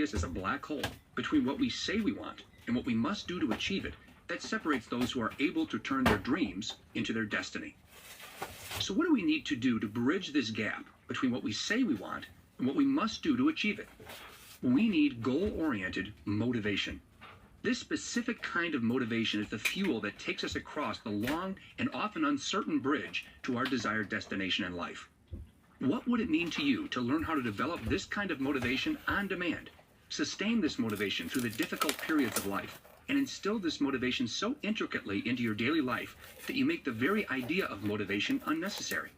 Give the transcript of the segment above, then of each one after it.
is as a black hole between what we say we want and what we must do to achieve it that separates those who are able to turn their dreams into their destiny. So what do we need to do to bridge this gap between what we say we want and what we must do to achieve it? We need goal-oriented motivation. This specific kind of motivation is the fuel that takes us across the long and often uncertain bridge to our desired destination in life. What would it mean to you to learn how to develop this kind of motivation on demand, sustain this motivation through the difficult periods of life, and instill this motivation so intricately into your daily life that you make the very idea of motivation unnecessary?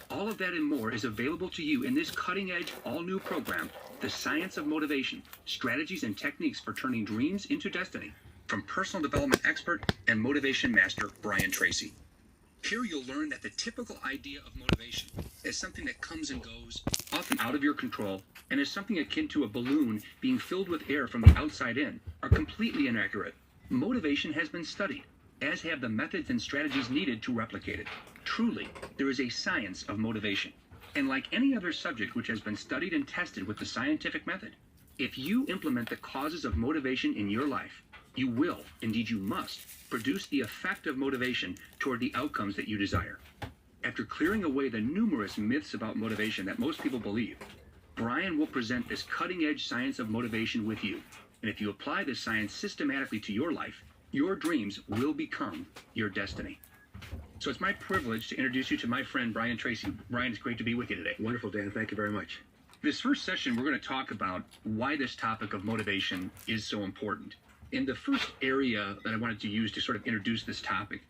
All of that and more is available to you in this cutting-edge, all-new program, The Science of Motivation, Strategies and Techniques for Turning Dreams into Destiny, from personal development expert and motivation master Brian Tracy. Here you'll learn that the typical idea of motivation is something that comes and goes, often out of your control, and is something akin to a balloon being filled with air from the outside in, are completely inaccurate. Motivation has been studied, as have the methods and strategies needed to replicate it. Truly, there is a science of motivation. And like any other subject which has been studied and tested with the scientific method, if you implement the causes of motivation in your life, you will, indeed you must, produce the effect of motivation toward the outcomes that you desire. After clearing away the numerous myths about motivation that most people believe, Brian will present this cutting-edge science of motivation with you. And if you apply this science systematically to your life, your dreams will become your destiny. So it's my privilege to introduce you to my friend, Brian Tracy. Brian, it's great to be with you today. Wonderful, Dan. Thank you very much. This first session, we're going to talk about why this topic of motivation is so important. And the first area that I wanted to use to sort of introduce this topic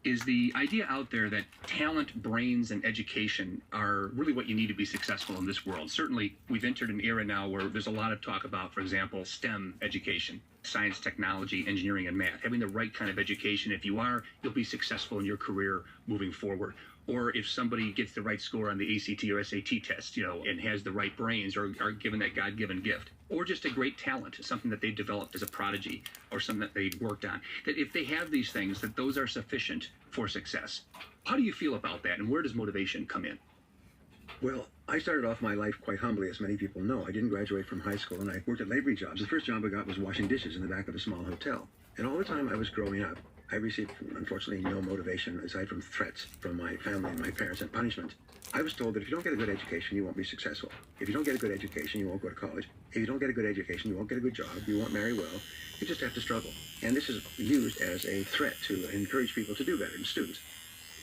is the idea out there that talent, brains, and education are really what you need to be successful in this world. Certainly, we've entered an era now where there's a lot of talk about, for example, STEM education, science, technology, engineering, and math. Having the right kind of education, if you are, you'll be successful in your career moving forward. Or if somebody gets the right score on the ACT or SAT test, and has the right brains or are given that God-given gift, or just a great talent, something that they developed as a prodigy or something that they worked on, that if they have these things, that those are sufficient for success. How do you feel about that, and where does motivation come in? Well, I started off my life quite humbly, as many people know. I didn't graduate from high school, and I worked at laboring jobs. The first job I got was washing dishes in the back of a small hotel. And all the time I was growing up, I received, unfortunately, no motivation aside from threats from my family and my parents and punishment. I was told that if you don't get a good education, you won't be successful. If you don't get a good education, you won't go to college. If you don't get a good education, you won't get a good job. You won't marry well. You just have to struggle. And this is used as a threat to encourage people to do better, and students.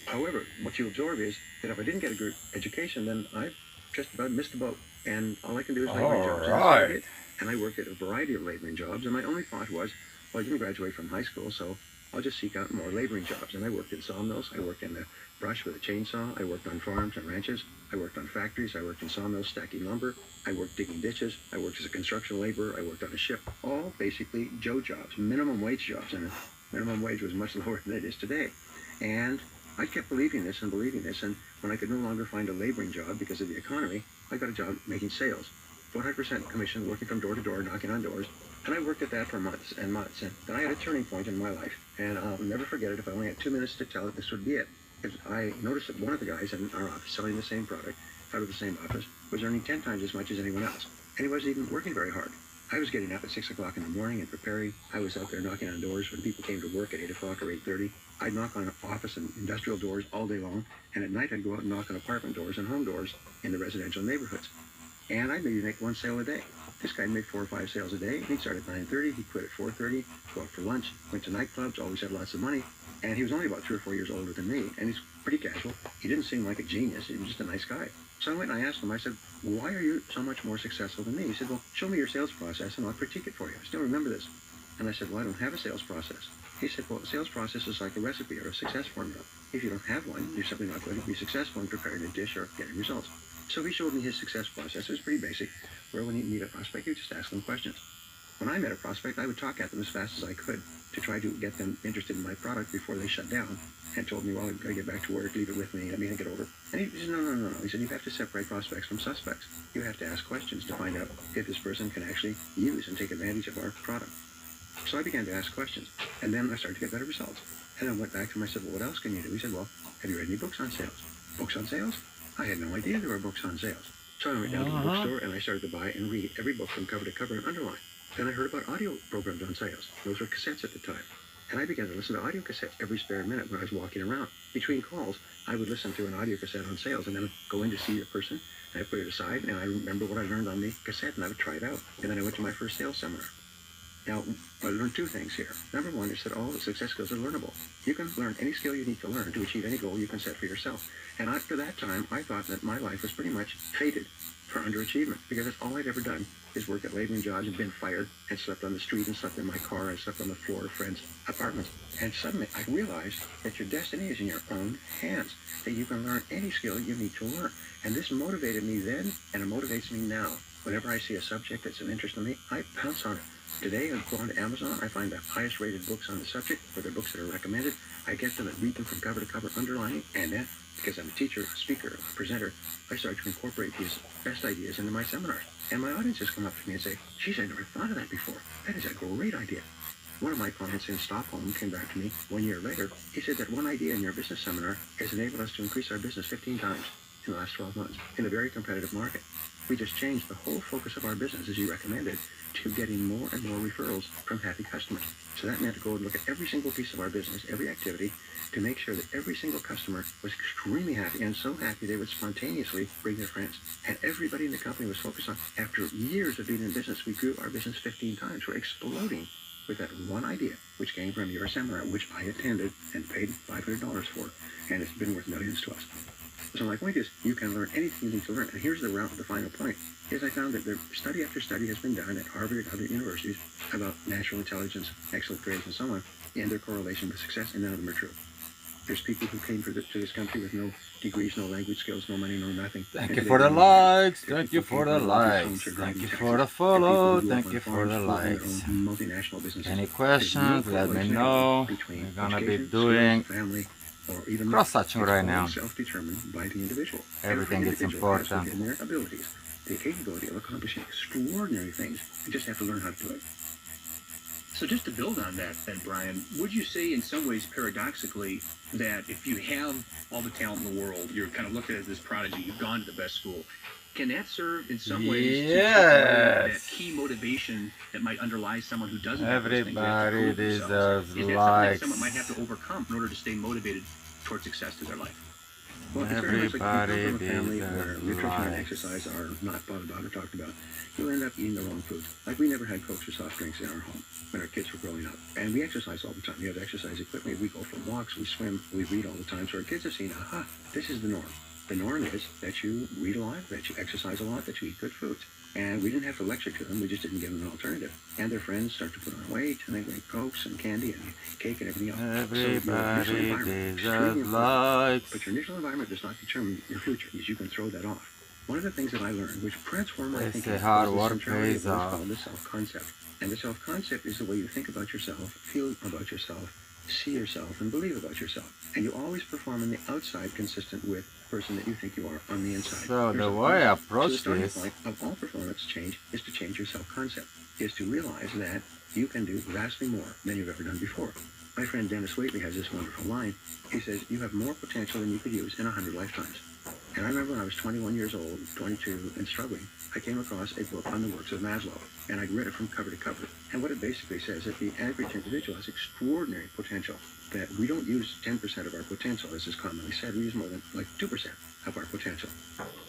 However, what you absorb is that if I didn't get a good education, then I've just about missed the boat. And all I can do is laboring jobs. Right. And I worked at a variety of laboring jobs, and my only thought was, well, I didn't graduate from high school, so I'll just seek out more laboring jobs. And I worked in sawmills. I worked in the brush with a chainsaw. I worked on farms and ranches. I worked on factories. I worked in sawmills stacking lumber. I worked digging ditches. I worked as a construction laborer. I worked on a ship. All basically Joe jobs, minimum wage jobs. And the minimum wage was much lower than it is today. And I kept believing this. And when I could no longer find a laboring job because of the economy, I got a job making sales. 100% commission, working from door to door, knocking on doors. And I worked at that for months and months. And then I had a turning point in my life. And I'll never forget it. If I only had 2 minutes to tell it, this would be it. Because I noticed that one of the guys in our office selling the same product out of the same office was earning 10 times as much as anyone else. And he wasn't even working very hard. I was getting up at 6 o'clock in the morning and preparing. I was out there knocking on doors when people came to work at 8 o'clock or 8:30. I'd knock on office and industrial doors all day long. And at night I'd go out and knock on apartment doors and home doors in the residential neighborhoods. And I'd maybe make 1 sale a day. This guy made 4 or 5 sales a day. He'd start at 9:30. He'd quit at 4:30. Go out for lunch. Went to nightclubs. Always had lots of money. And he was only about 3 or 4 years older than me. And he's pretty casual. He didn't seem like a genius. He was just a nice guy. So I went and I asked him. I said, "Why are you so much more successful than me?" He said, "Well, show me your sales process and I'll critique it for you." I still remember this. And I said, "Well, I don't have a sales process." He said, "Well, a sales process is like a recipe or a success formula. If you don't have one, you're simply not going to be successful in preparing a dish or getting results." So he showed me his success process. It was pretty basic. Where when you meet a prospect, you just ask them questions. When I met a prospect, I would talk at them as fast as I could to try to get them interested in my product before they shut down and told me, "Well, I've got to get back to work, leave it with me, let me get over." And he said, No. He said, "You have to separate prospects from suspects. You have to ask questions to find out if this person can actually use and take advantage of our product." So I began to ask questions, and then I started to get better results. And I went back to him, I said, "Well, what else can you do?" He said, "Well, have you read any books on sales?" Books on sales? I had no idea there were books on sales. So I went down to the bookstore and I started to buy and read every book from cover to cover and underline. Then I heard about audio programs on sales. Those were cassettes at the time. And I began to listen to audio cassettes every spare minute when I was walking around. Between calls, I would listen to an audio cassette on sales and then go in to see a person. And I put it aside and I remember what I learned on the cassette and I would try it out. And then I went to my first sales seminar. Now, I learned two things here. Number one is that all the success skills are learnable. You can learn any skill you need to learn to achieve any goal you can set for yourself. And after that time, I thought that my life was pretty much fated for underachievement because that's all I'd ever done is work at laboring jobs and been fired and slept on the street and slept in my car and slept on the floor of friends' apartments. And suddenly I realized that your destiny is in your own hands, that you can learn any skill you need to learn. And this motivated me then and it motivates me now. Whenever I see a subject that's of interest to me, I pounce on it. Today, I go on to Amazon, I find the highest rated books on the subject, or the books that are recommended. I get them and read them from cover to cover, underlining, and then, because I'm a teacher, a speaker, a presenter, I start to incorporate these best ideas into my seminars. And my audiences come up to me and say, geez, I never thought of that before. That is a great idea. One of my clients in Stockholm came back to me 1 year later. He said that one idea in your business seminar has enabled us to increase our business 15 times in the last 12 months in a very competitive market. We just changed the whole focus of our business, as you recommended, to getting more and more referrals from happy customers. So that meant to go and look at every single piece of our business, every activity, to make sure that every single customer was extremely happy, and so happy they would spontaneously bring their friends. And everybody in the company was focused on, after years of being in business, we grew our business 15 times. We're exploding with that one idea, which came from your seminar, which I attended and paid $500 for, and it's been worth millions to us. So my point is, you can learn anything you need to learn. And here's the final point, is I found that study after study has been done at Harvard and other universities about natural intelligence, excellent grades, and so on, and their correlation with success, and none of them are true. There's people who came to this country with no degrees, no language skills, no money, no nothing. Thank you for the likes. Thank you for the likes. Thank you for the follow. Thank you for the likes. Any questions? Let me know. We're gonna be doing cross-hatching right now. Self-determined by the individual. Everything is important. In their abilities, the capability of accomplishing extraordinary things. You just have to learn how to do it. So just to build on that then, Brian, would you say in some ways paradoxically that if you have all the talent in the world, you're kind of looked at as this prodigy, you've gone to the best school, can that serve in some ways to provide that key motivation that might underlie someone who doesn't have those things? Everybody deserves Is that likes. something that someone might have to overcome in order to stay motivated towards success to their life? Well, it's very much like you come Everybody from a family where deserves nutrition and likes. exercise are not thought about or talked about. You'll end up eating the wrong foods. Like we never had Cokes or soft drinks in our home when our kids were growing up. And we exercise all the time. We have exercise equipment. We go for walks. We swim. We read all the time. So our kids have seen, aha, this is the norm. The norm is that you read a lot, that you exercise a lot, that you eat good foods. And we didn't have to lecture to them. We just didn't give them an alternative. And their friends start to put on weight, and they drink Cokes and candy and cake and everything else. Everybody deserves likes. But your initial environment does not determine your future, because you can throw that off. One of the things that I learned, which transformed my They thinking, say hard was the work centrality pays of what's off. called the self-concept. And the self-concept is the way you think about yourself, feel about yourself, see yourself, and believe about yourself. And you always perform on the outside consistent with the person that you think you are on the inside. So There's the a way I concept. approach So the starting this, point of all performance change is to change your self-concept, is to realize that you can do vastly more than you've ever done before. My friend Dennis Waitley has this wonderful line. He says, you have more potential than you could use in 100 lifetimes. And I remember when I was 21 years old, 22, and struggling, I came across a book on the works of Maslow, and I read it from cover to cover. And what it basically says is that the average individual has extraordinary potential, that we don't use 10% of our potential, as is commonly said. We use more than like 2% of our potential.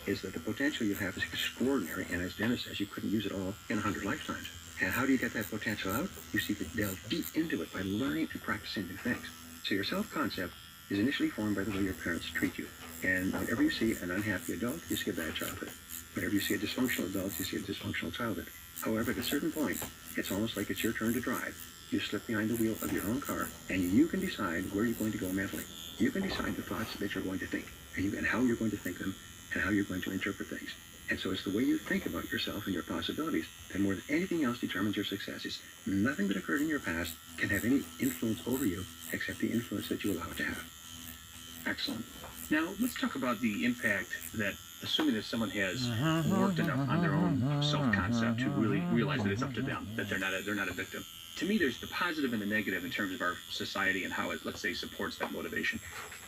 Is that the potential you have is extraordinary, and as Dennis says, you couldn't use it all in 100 lifetimes. And how do you get that potential out? You seek to delve deep into it by learning and practicing new things. So your self-concept is initially formed by the way your parents treat you. And whenever you see an unhappy adult, you see a bad childhood. Whenever you see a dysfunctional adult, you see a dysfunctional childhood. However, at a certain point, it's almost like it's your turn to drive. You slip behind the wheel of your own car, and you can decide where you're going to go mentally. You can decide the thoughts that you're going to think, and how you're going to think them, and how you're going to interpret things. And so it's the way you think about yourself and your possibilities that more than anything else determines your success. It's nothing that occurred in your past can have any influence over you except the influence that you allow it to have. Excellent. Now, let's talk about the impact that assuming that someone has worked enough on their own self-concept to really realize that it's up to them, that they're not a victim. To me, there's the positive and the negative in terms of our society and how it, let's say, supports that motivation.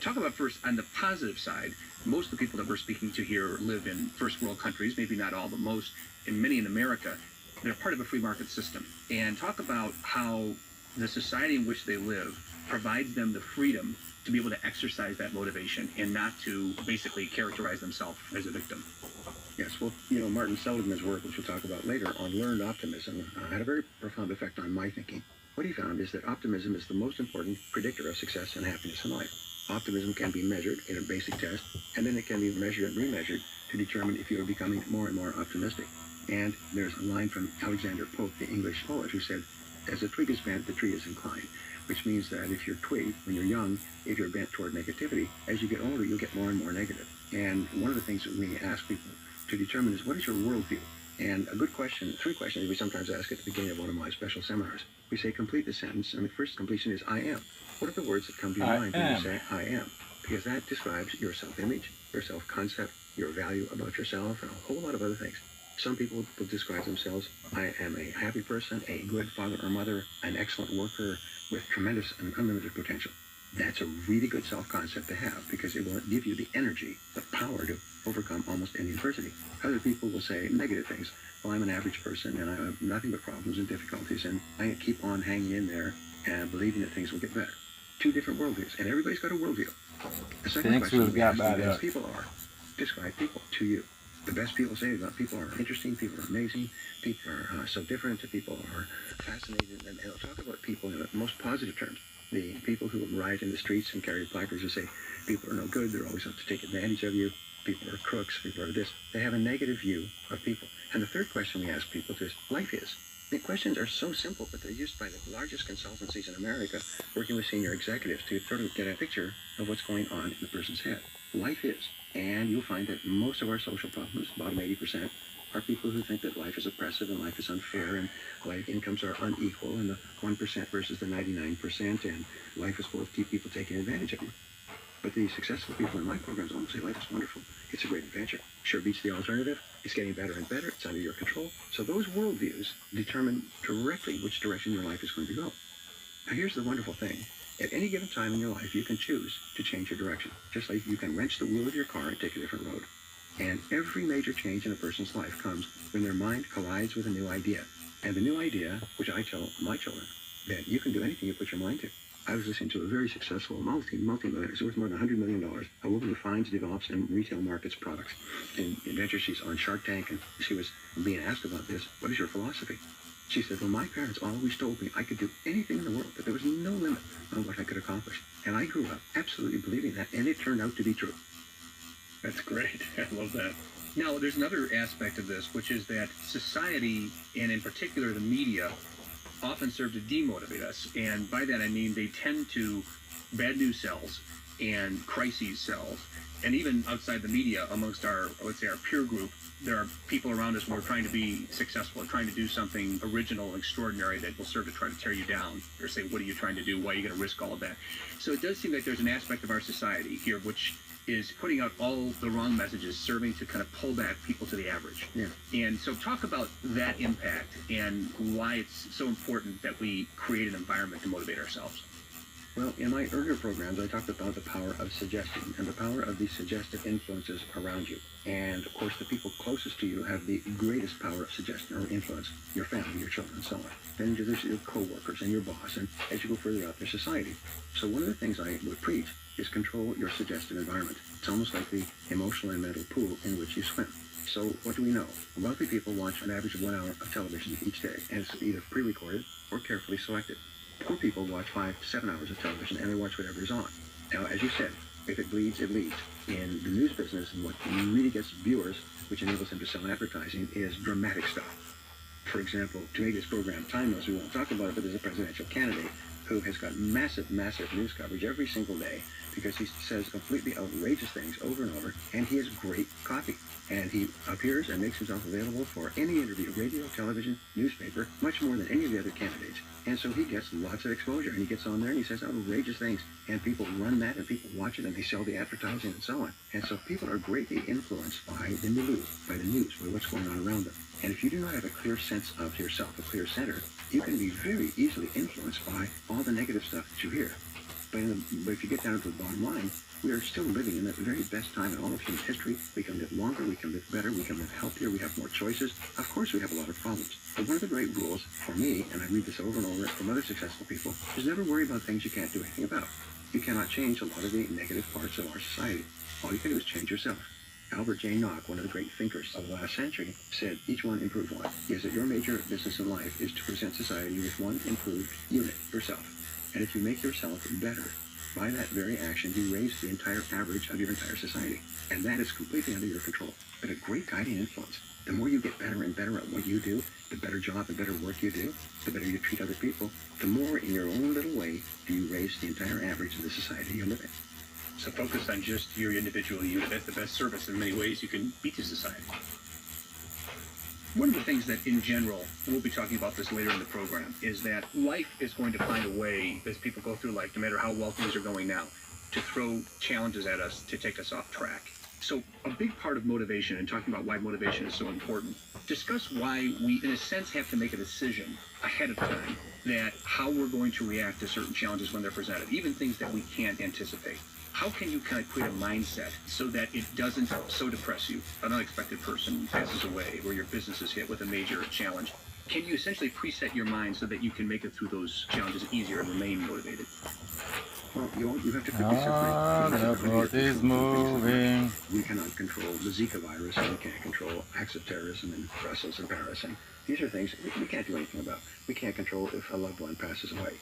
Talk about first on the positive side. Most of the people that we're speaking to here live in first world countries, maybe not all, but most, and many in America. They're part of a free market system. And talk about how the society in which they live provides them the freedom to be able to exercise that motivation and not to basically characterize themselves as a victim. Yes, well, Martin Seligman's work, which we'll talk about later, on learned optimism had a very profound effect on my thinking. What he found is that optimism is the most important predictor of success and happiness in life. Optimism can be measured in a basic test, and then it can be measured and remeasured to determine if you are becoming more and more optimistic. And there's a line from Alexander Pope, the English poet, who said, "As a twig is bent, the tree is inclined," which means that if you're twig, when you're young, if you're bent toward negativity, as you get older, you'll get more and more negative. And one of the things that we ask people to determine is, what is your worldview? And a good question, 3 questions we sometimes ask at the beginning of one of my special seminars. We say, complete the sentence, and the first completion is, I am. What are the words that come to your mind when you say, I am? Because that describes your self-image, your self-concept, your value about yourself, and a whole lot of other things. Some people will describe themselves, I am a happy person, a good father or mother, an excellent worker with tremendous and unlimited potential. That's a really good self-concept to have, because it will give you the energy, the power to overcome almost any adversity. Other people will say negative things. Well, I'm an average person and I have nothing but problems and difficulties, and I keep on hanging in there and believing that things will get better. 2 different worldviews, and everybody's got a worldview. The second question we ask who the best people are. Describe people to you. The best people say about people are interesting, people are amazing, people are so different, people are fascinating, and they'll talk about people in the most positive terms. The people who riot in the streets and carry placards and say people are no good, they're always out to take advantage of you, people are crooks, people are this. They have a negative view of people. And the third question we ask people is, life is. The questions are so simple, but they're used by the largest consultancies in America, working with senior executives to sort of get a picture of what's going on in the person's head. Life is. And you'll find that most of our social problems, about 80%, are people who think that life is oppressive and life is unfair and life incomes are unequal, and the 1% versus the 99%, and life is full of people taking advantage of you. But the successful people in my programs all say life is wonderful. It's a great adventure. Sure beats the alternative. It's getting better and better. It's under your control. So those worldviews determine directly which direction your life is going to go. Now here's the wonderful thing. At any given time in your life, you can choose to change your direction. Just like you can wrench the wheel of your car and take a different road. And every major change in a person's life comes when their mind collides with a new idea. And the new idea, which I tell my children, that you can do anything you put your mind to. I was listening to a very successful multi-millionaire, it's worth more than $100 million, a woman who finds, develops, and retail markets products. In Venture, she's on Shark Tank, and she was being asked about this. What is your philosophy? She said, well, my parents always told me I could do anything in the world, that there was no limit on what I could accomplish. And I grew up absolutely believing that, and it turned out to be true. That's great. I love that. Now, there's another aspect of this, which is that society, and in particular the media, often serve to demotivate us. And by that I mean they tend to, bad news sells and crises sells. And even outside the media, amongst our, let's say, our peer group, there are people around us who are trying to be successful, trying to do something original and extraordinary that will serve to try to tear you down, or say, what are you trying to do? Why are you going to risk all of that? So it does seem like there's an aspect of our society here which is putting out all the wrong messages, serving to kind of pull back people to the average. Yeah. And so talk about that impact and why it's so important that we create an environment to motivate ourselves. Well, in my earlier programs, I talked about the power of suggestion and the power of the suggestive influences around you. And, of course, the people closest to you have the greatest power of suggestion or influence, your family, your children, and so on. Then there's your co-workers and your boss, and as you go further up, there's society. So one of the things I would preach is control your suggestive environment. It's almost like the emotional and mental pool in which you swim. So what do we know? Wealthy people watch an average of 1 hour of television each day, and it's either pre-recorded or carefully selected. Poor people watch 5 to 7 hours of television, and they watch whatever is on. Now, as you said, if it bleeds, it leads. In the news business, and what really gets viewers, which enables them to sell advertising, is dramatic stuff. For example, to make this program timeless, we won't talk about it, but there's a presidential candidate who has got massive, massive news coverage every single day because he says completely outrageous things over and over, and he has great copy. And he appears and makes himself available for any interview, radio, television, newspaper, much more than any of the other candidates. And so he gets lots of exposure, and he gets on there and he says outrageous things, and people run that, and people watch it, and they sell the advertising and so on. And so people are greatly influenced by the news, by what's going on around them. And if you do not have a clear sense of yourself, a clear center, you can be very easily influenced by all the negative stuff that you hear. But if you get down to the bottom line, we are still living in the very best time in all of human history. We can live longer, we can live better, we can live healthier, we have more choices. Of course, we have a lot of problems. But one of the great rules for me, and I read this over and over from other successful people, is never worry about things you can't do anything about. You cannot change a lot of the negative parts of our society. All you can do is change yourself. Albert J. Nock, one of the great thinkers of the last century, said, each one improve one. Is that your major business in life is to present society with one improved unit, yourself. And if you make yourself better, by that very action, you raise the entire average of your entire society. And that is completely under your control. But a great guiding influence. The more you get better and better at what you do, the better job and better work you do, the better you treat other people, the more in your own little way do you raise the entire average of the society you live in. So focus on just your individual unit. That's the best service in many ways you can be to society. One of the things that in general, and we'll be talking about this later in the program, is that life is going to find a way, as people go through life, no matter how well things are going now, to throw challenges at us to take us off track. So a big part of motivation, and talking about why motivation is so important, discuss why we, in a sense, have to make a decision ahead of time that how we're going to react to certain challenges when they're presented, even things that we can't anticipate. How can you kind of create a mindset so that it doesn't so depress you? An unexpected person passes away or your business is hit with a major challenge. Can you essentially preset your mind so that you can make it through those challenges easier and remain motivated? Well, you have to quickly separate. The boat is moving. We cannot control the Zika virus, and we can't control acts of terrorism in Brussels and Paris. And these are things we can't do anything about. We can't control if a loved one passes away.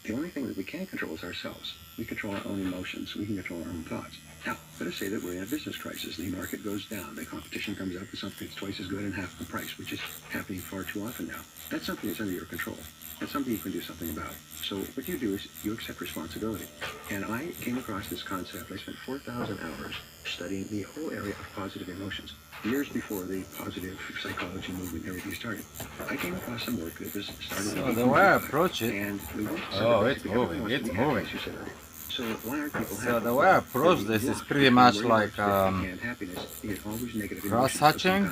The only thing that we can control is ourselves. We control our own emotions. We can control our own thoughts. Now, let us say that we're in a business crisis. The market goes down. The competition comes up with something that's twice as good and half the price, which is happening far too often now. That's something that's under your control. That's something you can do something about. So what you do is you accept responsibility. And I came across this concept. I spent 4,000 hours studying the whole area of positive emotions, years before the positive psychology movement and everything started. I came across some work that was started. So the way I approach it, and it's moving, it's moving. So why aren't people happy? So the way I approach this is pretty much like cross-hatching.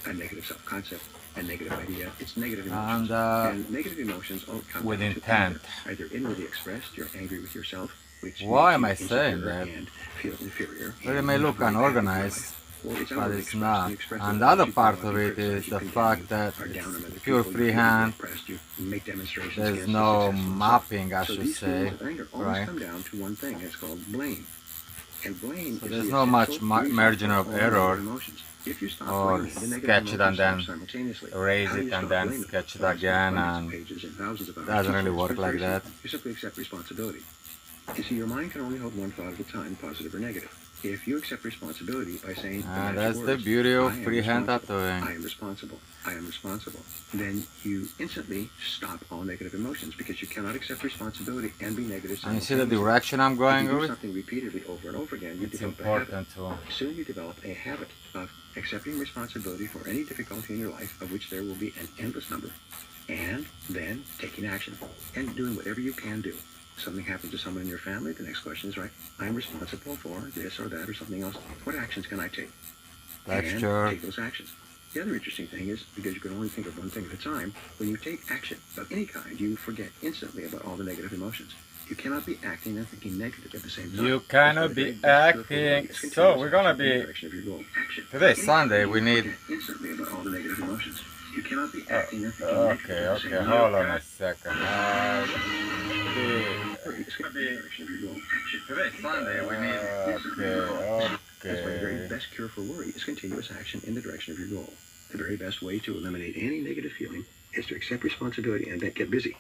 A negative self-concept, a negative idea. It's negative emotions. And negative emotions all come with intent. Either inwardly expressed, you're angry with yourself, which why am I saying that? And feel inferior. Well, it may look unorganized, but it's not. And the other part of it is the fact that it's pure freehand. There's no mapping, I should say, right? So there's not much margin of error. Or sketch it and then erase it and then sketch it again, and it doesn't really work like that. You simply accept responsibility. You see, your mind can only hold one thought at a time, positive or negative. If you accept responsibility by saying, that's the beauty of freehand tattooing. I am responsible, then you instantly stop all negative emotions, because you cannot accept responsibility and be negative. And you see the direction I'm going with? Something repeatedly over and over again, it's important to. Soon you develop a habit of accepting responsibility for any difficulty in your life, of which there will be an endless number, and then taking action and doing whatever you can do. Something happens to someone in your family, the next question is, right, I'm responsible for this or that or something else. What actions can I take? Texture. And take those actions. The other interesting thing is, because you can only think of one thing at a time, when you take action of any kind, you forget instantly about all the negative emotions. You cannot be acting and thinking negative at the same time. You cannot be acting. So we're gonna be. Today's Sunday. We need. Instantly about all the negative emotions. You cannot be acting and thinking Okay. Hold on a second. Today's Sunday. We need. Okay. That's why the very best cure for worry is continuous action in the direction of your goal. The very best way to eliminate any negative feeling is to accept responsibility and then get busy.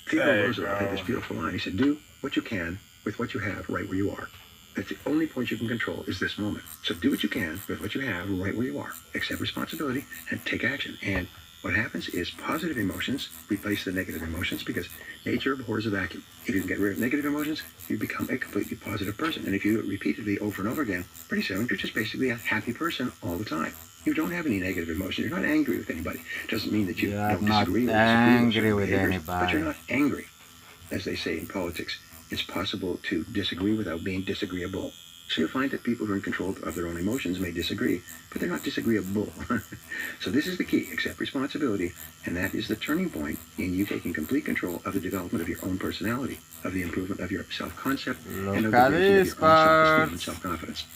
Theodore Roosevelt had this beautiful line. He said, do what you can with what you have right where you are. That's the only point you can control is this moment. So do what you can with what you have right where you are. Accept responsibility and take action. And What happens is positive emotions replace the negative emotions because nature abhors a vacuum. If you can get rid of negative emotions, you become a completely positive person. And if you do it repeatedly over and over again, pretty soon you're just basically a happy person all the time. You don't have any negative emotions. You're not angry with anybody. Doesn't mean that you don't disagree with anybody. But you're not angry. As they say in politics, it's possible to disagree without being disagreeable. So you'll find that people who are in control of their own emotions may disagree, but they're not disagreeable. So this is the key: accept responsibility, and that is the turning point in you taking complete control of the development of your own personality, of the improvement of your self-concept, and of the of your own self-esteem and self-confidence.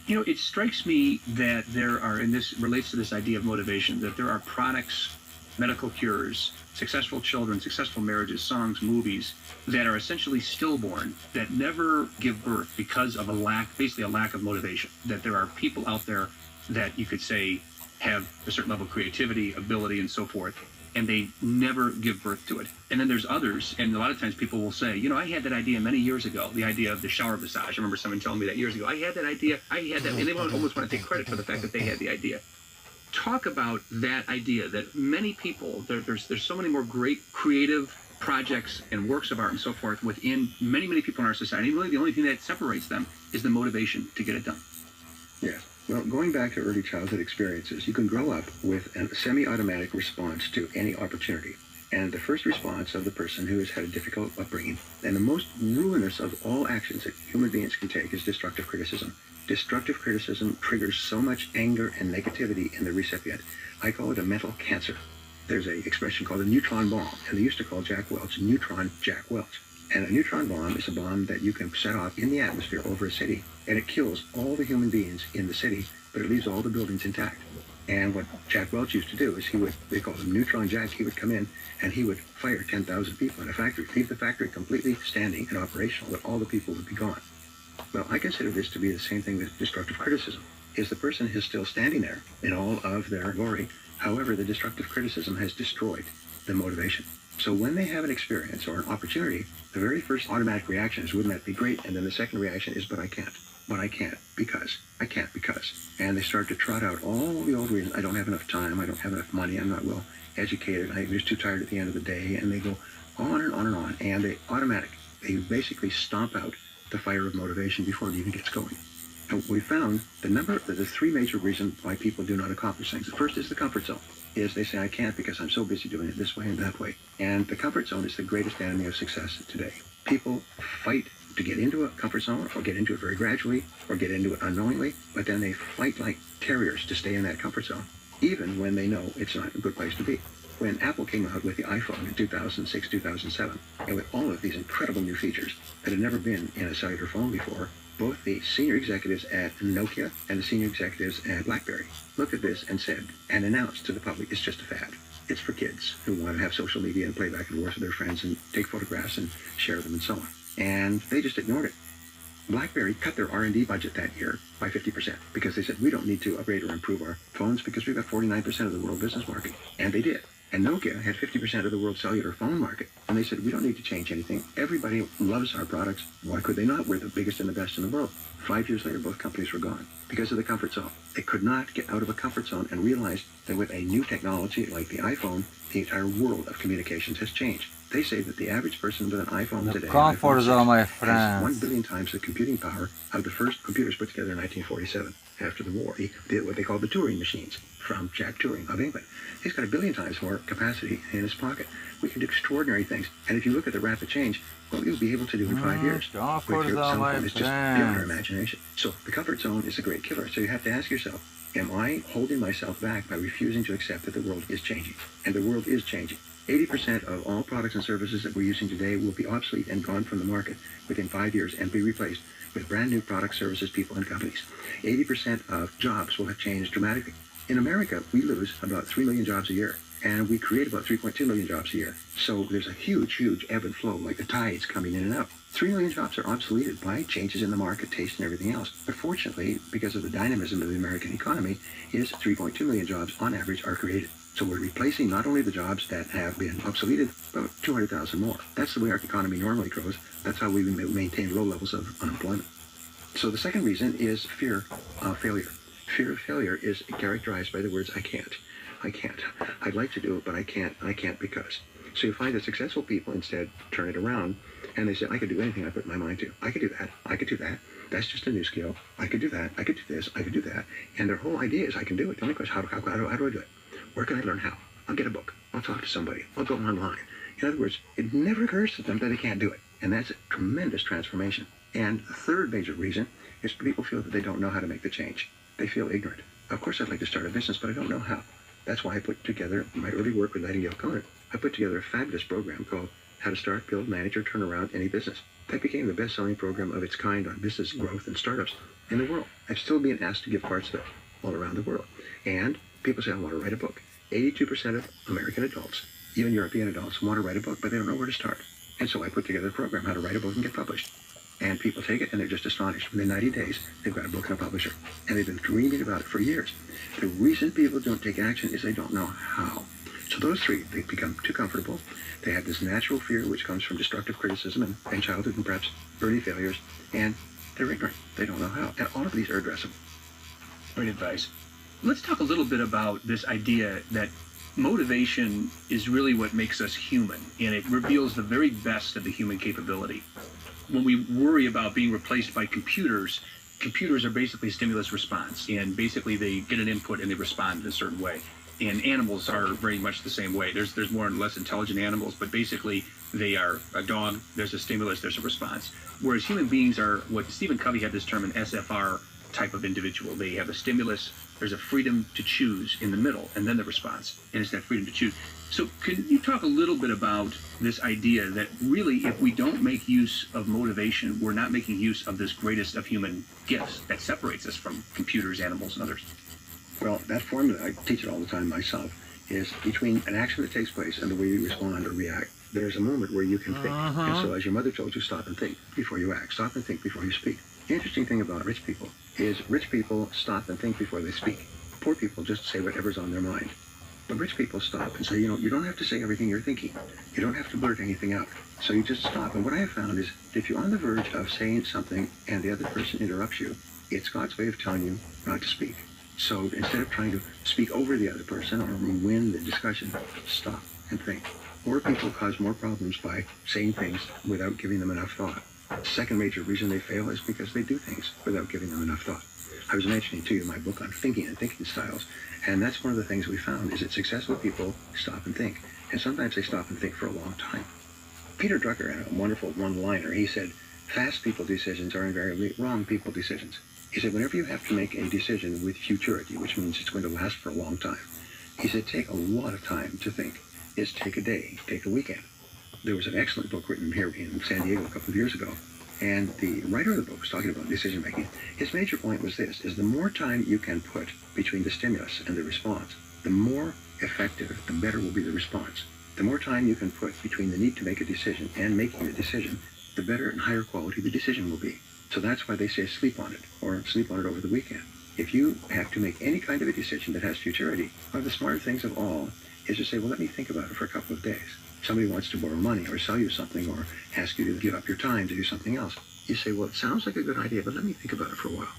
You know, it strikes me that there are, and this relates to this idea of motivation, that there are products, medical cures, successful children, successful marriages, songs, movies that are essentially stillborn, that never give birth because of a lack, basically a lack of motivation. That there are people out there that you could say have a certain level of creativity, ability, and so forth, and they never give birth to it. And then there's others, and a lot of times people will say, you know, I had that idea many years ago, the idea of the shower massage. I remember someone telling me that years ago. I had that idea, and they almost want to take credit for the fact that they had the idea. Talk about that idea that many people, there's so many more great creative projects and works of art and so forth within many people in our society. Really the only thing that separates them is the motivation to get it done. Yeah. Well, going back to early childhood experiences, you can grow up with a semi-automatic response to any opportunity. And the first response of the person who has had a difficult upbringing, and the most ruinous of all actions that human beings can take, is destructive criticism. Destructive criticism triggers so much anger and negativity in the recipient. I call it a mental cancer. There's an expression called a neutron bomb, and they used to call Jack Welch Neutron Jack Welch. And a neutron bomb is a bomb that you can set off in the atmosphere over a city, and it kills all the human beings in the city, but it leaves all the buildings intact. And what Jack Welch used to do is they called him Neutron Jack, he would come in and he would fire 10,000 people in a factory, leave the factory completely standing and operational, but all the people would be gone. Well, I consider this to be the same thing with destructive criticism, is the person is still standing there in all of their glory. However, the destructive criticism has destroyed the motivation. So when they have an experience or an opportunity, the very first automatic reaction is, wouldn't that be great? And then the second reaction is, but I can't. But I can't because. I can't because. And they start to trot out all the old reasons. I don't have enough time. I don't have enough money. I'm not well educated. I'm just too tired at the end of the day. And they go on and on and on. And they basically stomp out the fire of motivation before it even gets going. And we found the three major reasons why people do not accomplish things. The first is the comfort zone. Is they say, I can't because I'm so busy doing it this way and that way. And the comfort zone is the greatest enemy of success today. People fight to get into a comfort zone, or get into it very gradually, or get into it unknowingly, but then they fight like terriers to stay in that comfort zone, even when they know it's not a good place to be. When Apple came out with the iPhone in 2006, 2007, and with all of these incredible new features that had never been in a cellular phone before, both the senior executives at Nokia and the senior executives at BlackBerry looked at this and said, and announced to the public, it's just a fad. It's for kids who want to have social media and play back and forth with their friends and take photographs and share them and so on. And they just ignored it. BlackBerry cut their R&D budget that year by 50% because they said, we don't need to upgrade or improve our phones because we've got 49% of the world business market. And they did. And Nokia had 50% of the world cellular phone market. And they said, we don't need to change anything. Everybody loves our products. Why could they not? We're the biggest and the best in the world. 5 years later, both companies were gone because of the comfort zone. They could not get out of a comfort zone and realize that with a new technology like the iPhone, the entire world of communications has changed. They say that the average person with an iPhone today has 1 billion times the computing power of the first computers put together in 1947 after the war. What they call the Turing machines from Jack Turing of England. He's got 1 billion times more capacity in his pocket. We can do extraordinary things. And if you look at the rapid change, what you'll be able to do in 5 years with your phone is just beyond our imagination. So the comfort zone is a great killer. So you have to ask yourself, am I holding myself back by refusing to accept that the world is changing? And the world is changing. 80% of all products and services that we're using today will be obsolete and gone from the market within 5 years and be replaced with brand new products, services, people, and companies. 80% of jobs will have changed dramatically. In America, we lose about 3 million jobs a year, and we create about 3.2 million jobs a year. So there's a huge ebb and flow, like the tides coming in and out. 3 million jobs are obsoleted by changes in the market, taste, and everything else. But fortunately, because of the dynamism of the American economy, 3.2 million jobs on average are created. So we're replacing not only the jobs that have been obsoleted, but 200,000 more. That's the way our economy normally grows. That's how we maintain low levels of unemployment. So the second reason is fear of failure. Fear of failure is characterized by the words, I can't. I can't. I'd like to do it, but I can't. I can't because. So you find that successful people instead turn it around and they say, I could do anything I put my mind to. I could do that. I could do that. That's just a new skill. I could do that. I could do this. I could do that. And their whole idea is I can do it. The only question, how do I do it? Where can I learn how? I'll get a book. I'll talk to somebody. I'll go online. In other words, it never occurs to them that they can't do it. And that's a tremendous transformation. And the third major reason is people feel that they don't know how to make the change. They feel ignorant. Of course, I'd like to start a business, but I don't know how. That's why I put together my early work with Nightingale Conant. I put together a fabulous program called How to Start, Build, Manage, or Turn Around Any Business. That became the best-selling program of its kind on business growth and startups in the world. I'm still being asked to give parts of it all around the world. And people say, I want to write a book. 82% of American adults, even European adults, want to write a book, but they don't know where to start. And so I put together a program, How to Write a Book and Get Published. And people take it, and they're just astonished. Within 90 days, they've got a book and a publisher. And they've been dreaming about it for years. The reason people don't take action is they don't know how. So those three, they become too comfortable. They have this natural fear, which comes from destructive criticism and childhood and perhaps early failures. And they're ignorant. They don't know how. And all of these are addressable. Great advice. Let's talk a little bit about this idea that motivation is really what makes us human, and it reveals the very best of the human capability. When we worry about being replaced by computers, computers are basically stimulus response, and basically they get an input and they respond in a certain way. And animals are very much the same way. There's more and less intelligent animals, but basically they are a dog, there's a stimulus, there's a response. Whereas human beings are what Stephen Covey had this term, an SFR type of individual. They have a stimulus, there's a freedom to choose in the middle, and then the response, and it's that freedom to choose. So can you talk a little bit about this idea that really if we don't make use of motivation, we're not making use of this greatest of human gifts that separates us from computers, animals, and others? Well, that formula, I teach it all the time myself, is between an action that takes place and the way you respond or react. There's a moment where you can think. And so as your mother told you, stop and think before you act. Stop and think before you speak. The interesting thing about rich people is rich people stop and think before they speak. Poor people just say whatever's on their mind. But rich people stop and say, you don't have to say everything you're thinking. You don't have to blurt anything out. So you just stop. And what I have found is if you're on the verge of saying something and the other person interrupts you, it's God's way of telling you not to speak. So instead of trying to speak over the other person or win the discussion, stop and think. Poor people cause more problems by saying things without giving them enough thought. The second major reason they fail is because they do things without giving them enough thought. I was mentioning to you my book on thinking and thinking styles, and that's one of the things we found is that successful people stop and think, and sometimes they stop and think for a long time. Peter Drucker had a wonderful one-liner. He said, fast people decisions are invariably wrong people decisions. He said, whenever you have to make a decision with futurity, which means it's going to last for a long time, he said, take a lot of time to think. Is take a day, take a weekend. There was an excellent book written here in San Diego a couple of years ago, and the writer of the book was talking about decision making. His major point was this, is the more time you can put between the stimulus and the response, the more effective, the better will be the response. The more time you can put between the need to make a decision and making the decision, the better and higher quality the decision will be. So that's why they say sleep on it, or sleep on it over the weekend. If you have to make any kind of a decision that has futurity, one of the smarter things of all is to say, well, let me think about it for a couple of days. Somebody wants to borrow money or sell you something or ask you to give up your time to do something else. You say, well, it sounds like a good idea, but let me think about it for a while.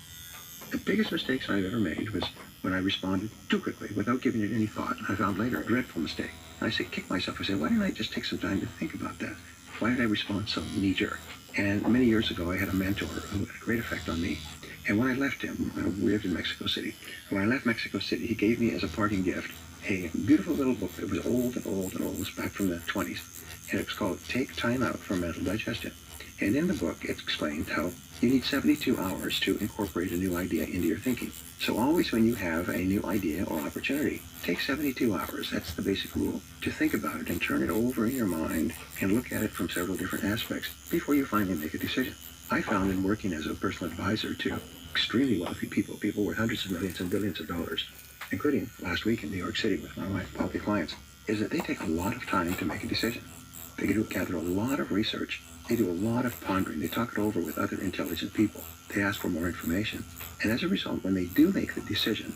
The biggest mistakes I've ever made was when I responded too quickly without giving it any thought. I found later a dreadful mistake. I say, kick myself. I say, why didn't I just take some time to think about that? Why did I respond so knee-jerk? And many years ago, I had a mentor who had a great effect on me. And when I left him, we lived in Mexico City. When I left Mexico City, he gave me as a parting gift a beautiful little book that was old and old and old. It was back from the 20s. And it was called Take Time Out for Mental Digestion. And in the book, it explained how you need 72 hours to incorporate a new idea into your thinking. So always when you have a new idea or opportunity, take 72 hours. That's the basic rule. To think about it and turn it over in your mind and look at it from several different aspects before you finally make a decision. I found in working as a personal advisor to extremely wealthy people worth hundreds of millions and billions of dollars, including last week in New York City with my wife, wealthy clients, is that they take a lot of time to make a decision. They gather a lot of research. They do a lot of pondering. They talk it over with other intelligent people. They ask for more information. And as a result, when they do make the decision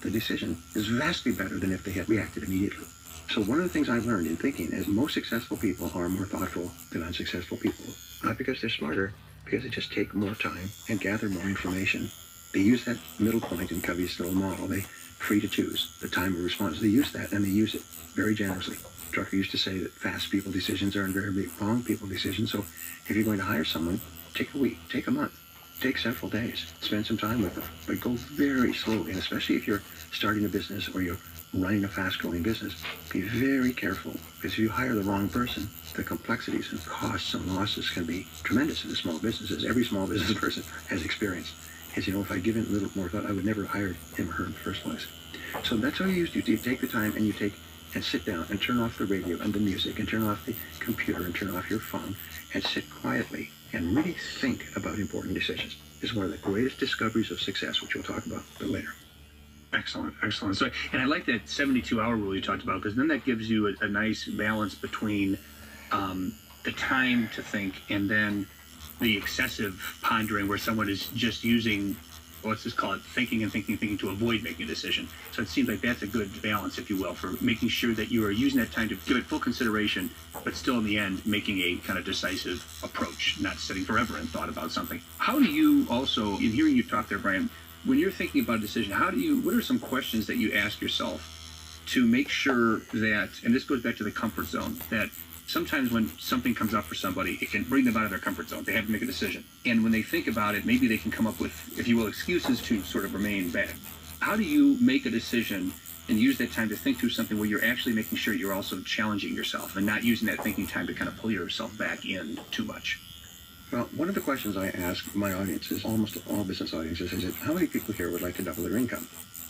is vastly better than if they had reacted immediately. So one of the things I've learned in thinking is most successful people are more thoughtful than unsuccessful people. Not because they're smarter, because they just take more time and gather more information. They use that middle point in Covey's little model. They free to choose the time of response. They use that, and they use it very generously. Drucker used to say that fast people decisions are invariably wrong people decisions. So if you're going to hire someone, take a week, take a month, take several days, spend some time with them, but go very slowly. And especially if you're starting a business or you're running a fast-growing business, be very careful, because if you hire the wrong person, the complexities and costs and losses can be tremendous in the small businesses. Every small business person has experienced. As you know, if I'd given a little more thought, I would never have hired him or her in the first place. So that's how you used to. You take the time and you take and sit down and turn off the radio and the music and turn off the computer and turn off your phone and sit quietly and really think about important decisions. This is one of the greatest discoveries of success, which we'll talk about a bit later. Excellent, excellent. So, and I like that 72-hour rule you talked about, because then that gives you a nice balance between the time to think and then the excessive pondering where someone is just using, well, let's just call it thinking and thinking to avoid making a decision. So it seems like that's a good balance, if you will, for making sure that you are using that time to give it full consideration, but still in the end making a kind of decisive approach, not sitting forever in thought about something. How do you also, in hearing you talk there, Brian, when you're thinking about a decision, what are some questions that you ask yourself to make sure that, and this goes back to the comfort zone, that sometimes when something comes up for somebody, it can bring them out of their comfort zone. They have to make a decision. And when they think about it, maybe they can come up with, if you will, excuses to sort of remain back. How do you make a decision and use that time to think through something where you're actually making sure you're also challenging yourself and not using that thinking time to kind of pull yourself back in too much? Well, one of the questions I ask my audiences, almost all business audiences, is how many people here would like to double their income?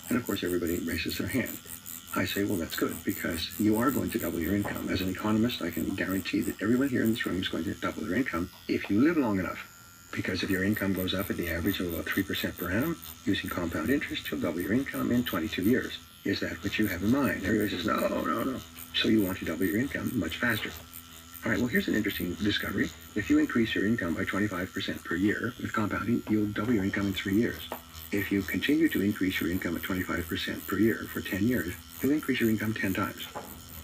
And of course, everybody raises their hand. I say, well, that's good, because you are going to double your income. As an economist, I can guarantee that everyone here in this room is going to double their income if you live long enough. Because if your income goes up at the average of about 3% per annum, using compound interest, you'll double your income in 22 years. Is that what you have in mind? Everybody says, no. So you want to double your income much faster. All right, well, here's an interesting discovery. If you increase your income by 25% per year with compounding, you'll double your income in 3 years. If you continue to increase your income at 25% per year for 10 years, you'll increase your income 10 times.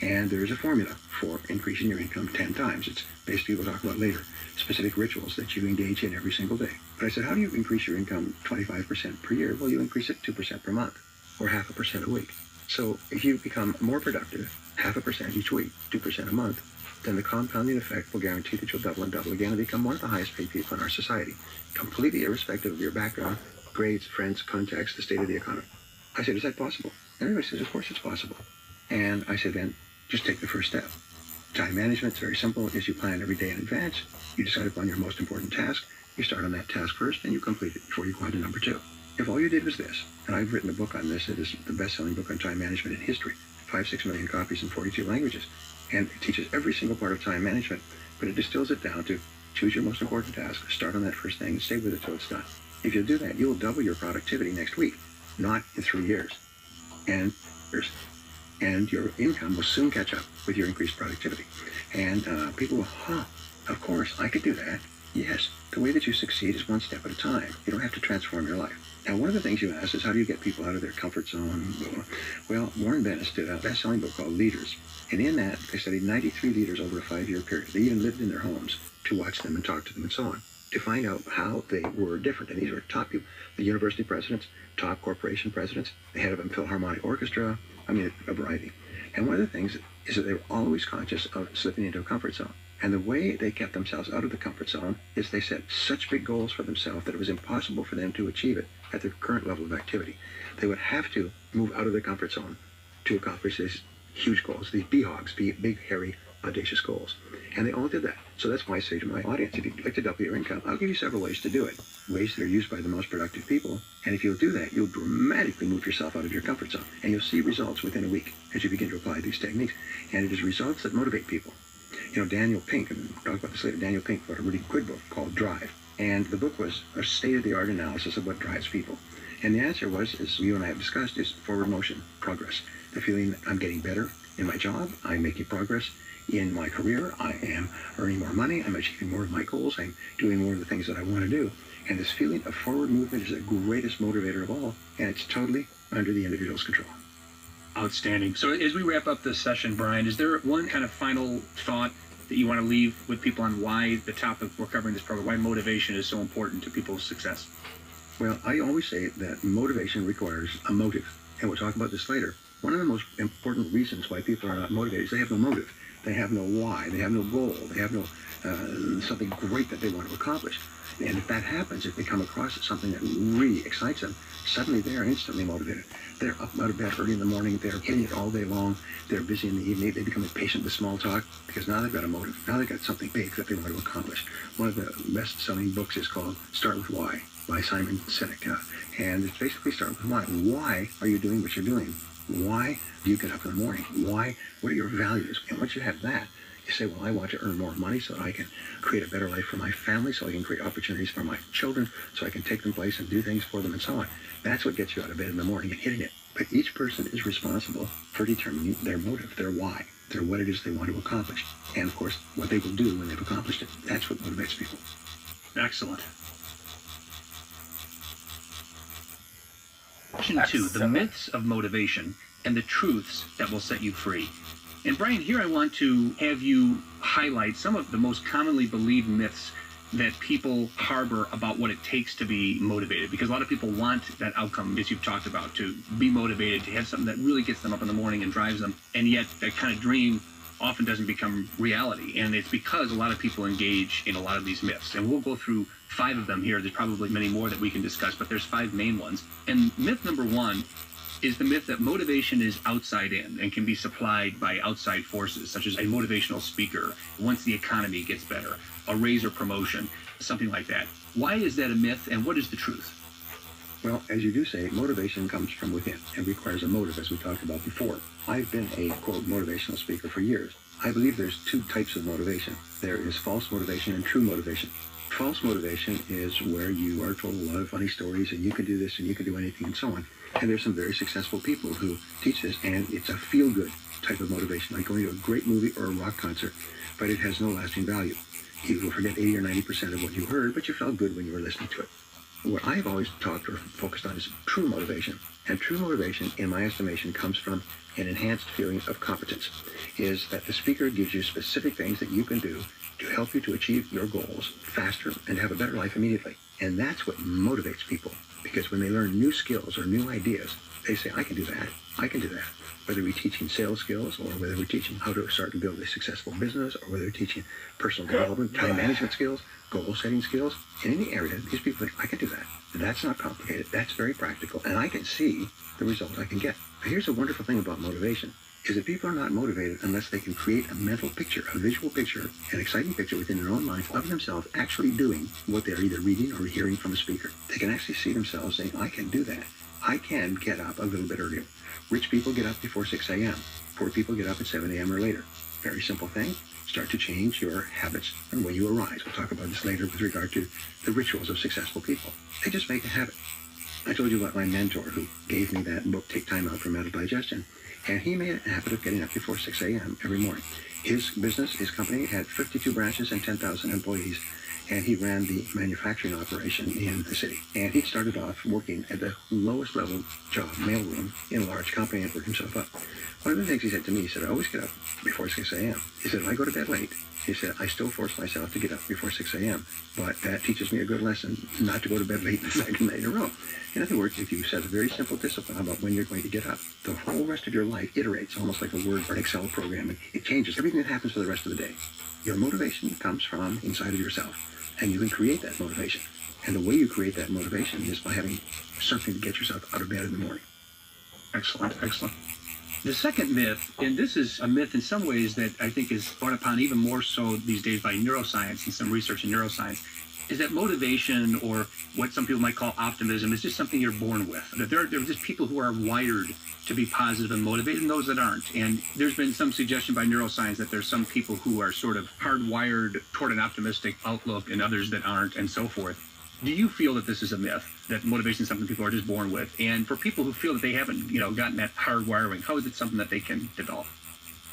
And there's a formula for increasing your income 10 times. It's basically, we'll talk about later, specific rituals that you engage in every single day. But I said, how do you increase your income 25% per year? Well, you increase it 2% per month, or 0.5% a week. So if you become more productive, 0.5% each week, 2% a month, then the compounding effect will guarantee that you'll double and double again and become one of the highest paid people in our society, completely irrespective of your background, grades, friends, contacts, the state of the economy. I said, is that possible? Everybody says, of course it's possible. And I said, then just take the first step. Time management is very simple. As you plan every day in advance, you decide upon your most important task, you start on that task first, and you complete it before you go on to number 2. If all you did was this, and I've written a book on this, it is the best-selling book on time management in history, 5-6 million copies in 42 languages, and it teaches every single part of time management, but it distills it down to choose your most important task, start on that first thing, and stay with it till it's done. If you'll do that, you'll double your productivity next week, not in 3 years. And your income will soon catch up with your increased productivity. And people will, of course, I could do that. Yes, the way that you succeed is one step at a time. You don't have to transform your life. Now, one of the things you ask is, how do you get people out of their comfort zone? Well, Warren Bennis did a best-selling book called Leaders. And in that, they studied 93 leaders over a 5-year period. They even lived in their homes to watch them and talk to them and so on, to find out how they were different. And these were top people, the university presidents, top corporation presidents, the head of a Philharmonic Orchestra, a variety. And one of the things is that they were always conscious of slipping into a comfort zone. And the way they kept themselves out of the comfort zone is they set such big goals for themselves that it was impossible for them to achieve it at their current level of activity. They would have to move out of their comfort zone to accomplish these huge goals, these BHOGs, big, hairy, audacious goals. And they all did that. So that's why I say to my audience, if you'd like to double your income, I'll give you several ways to do it. Ways that are used by the most productive people. And if you'll do that, you'll dramatically move yourself out of your comfort zone. And you'll see results within a week as you begin to apply these techniques. And it is results that motivate people. You know, Daniel Pink, and we'll talk about this later, Daniel Pink wrote a really good book called Drive. And the book was a state-of-the-art analysis of what drives people. And the answer was, as you and I have discussed, is forward motion, progress. The feeling that I'm getting better in my job, I'm making progress in my career, I am earning more money, I'm achieving more of my goals, I'm doing more of the things that I want to do. And this feeling of forward movement is the greatest motivator of all, and it's totally under the individual's control. Outstanding. So as we wrap up this session, Brian, is there one kind of final thought that you want to leave with people on why the topic we're covering this program, why motivation is so important to people's success? Well, I always say that motivation requires a motive. and we'll talk about this later, one of the most important reasons why people are not motivated is they have no motive. They have no why. They have no goal. They have no something great that they want to accomplish. And if that happens, if they come across something that really excites them, suddenly they're instantly motivated. They're up out of bed early in the morning. They're hitting it all day long. They're busy in the evening. They become impatient with small talk because now they've got a motive. Now they've got something big that they want to accomplish. One of the best-selling books is called Start With Why by Simon Sinek. And it's basically start with why. Why are you doing what you're doing? Why do you get up in the morning? Why? What are your values? And once you have that, you say, well, I want to earn more money so that I can create a better life for my family, so I can create opportunities for my children, so I can take them place and do things for them and so on. That's what gets you out of bed in the morning and hitting it. But each person is responsible for determining their motive, their why, their what it is they want to accomplish. And, of course, what they will do when they've accomplished it. That's what motivates people. Excellent. Question 2, the myths of motivation and the truths that will set you free. And Brian, here I want to have you highlight some of the most commonly believed myths that people harbor about what it takes to be motivated. Because a lot of people want that outcome, as you've talked about, to be motivated, to have something that really gets them up in the morning and drives them. And yet that kind of dream often doesn't become reality. And it's because a lot of people engage in a lot of these myths. And we'll go through 5 of them here. There's probably many more that we can discuss, but there's 5 main ones. And myth number 1 is the myth that motivation is outside in and can be supplied by outside forces, such as a motivational speaker, once the economy gets better, a raise or promotion, something like that. Why is that a myth, and what is the truth? Well, as you do say, motivation comes from within and requires a motive, as we talked about before. I've been a, quote, motivational speaker for years. I believe there's 2 types of motivation. There is false motivation and true motivation. False motivation is where you are told a lot of funny stories and you can do this and you can do anything and so on. And there's some very successful people who teach this, and it's a feel-good type of motivation, like going to a great movie or a rock concert, but it has no lasting value. You will forget 80 or 90% of what you heard, but you felt good when you were listening to it. What I've always talked or focused on is true motivation. And true motivation, in my estimation, comes from an enhanced feeling of competence, is that the speaker gives you specific things that you can do to help you to achieve your goals faster and have a better life immediately. And that's what motivates people, because when they learn new skills or new ideas, they say, I can do that, I can do that. Whether we're teaching sales skills, or whether we're teaching how to start and build a successful business, or whether we're teaching personal development, time management skills, goal-setting skills, in any area, these people think, I can do that. That's not complicated, that's very practical, and I can see the result I can get. But here's the wonderful thing about motivation, is that people are not motivated unless they can create a mental picture, a visual picture, an exciting picture within their own minds of themselves actually doing what they're either reading or hearing from a speaker. They can actually see themselves saying, I can do that. I can get up a little bit earlier. Rich people get up before 6 a.m. Poor people get up at 7 a.m. or later. Very simple thing. Start to change your habits and when you arise. We'll talk about this later with regard to the rituals of successful people. They just make a habit. I told you about my mentor who gave me that book, Take Time Out for Mental Digestion. And he made a habit of getting up before 6 a.m. every morning. His business, his company, had 52 branches and 10,000 employees. And he ran the manufacturing operation in the city. And he started off working at the lowest level job, mailroom, in a large company and worked himself up. One of the things he said to me, he said, I always get up before 6 a.m. He said, if I go to bed late, he said, I still force myself to get up before 6 a.m. But that teaches me a good lesson not to go to bed late the second night in a row. In other words, if you set a very simple discipline about when you're going to get up, the whole rest of your life iterates almost like a Word or an Excel program. And it changes everything that happens for the rest of the day. Your motivation comes from inside of yourself. And you can create that motivation. And the way you create that motivation is by having something to get yourself out of bed in the morning. Excellent, excellent. The second myth, and this is a myth in some ways that I think is brought upon even more so these days by neuroscience and some research in neuroscience, is that motivation, or what some people might call optimism, is just something you're born with. That there are just people who are wired to be positive and motivated and those that aren't. And there's been some suggestion by neuroscience that there's some people who are sort of hardwired toward an optimistic outlook and others that aren't, and so forth. Do you feel that this is a myth, that motivation is something people are just born with? And for people who feel that they haven't, gotten that hardwiring, how is it something that they can develop?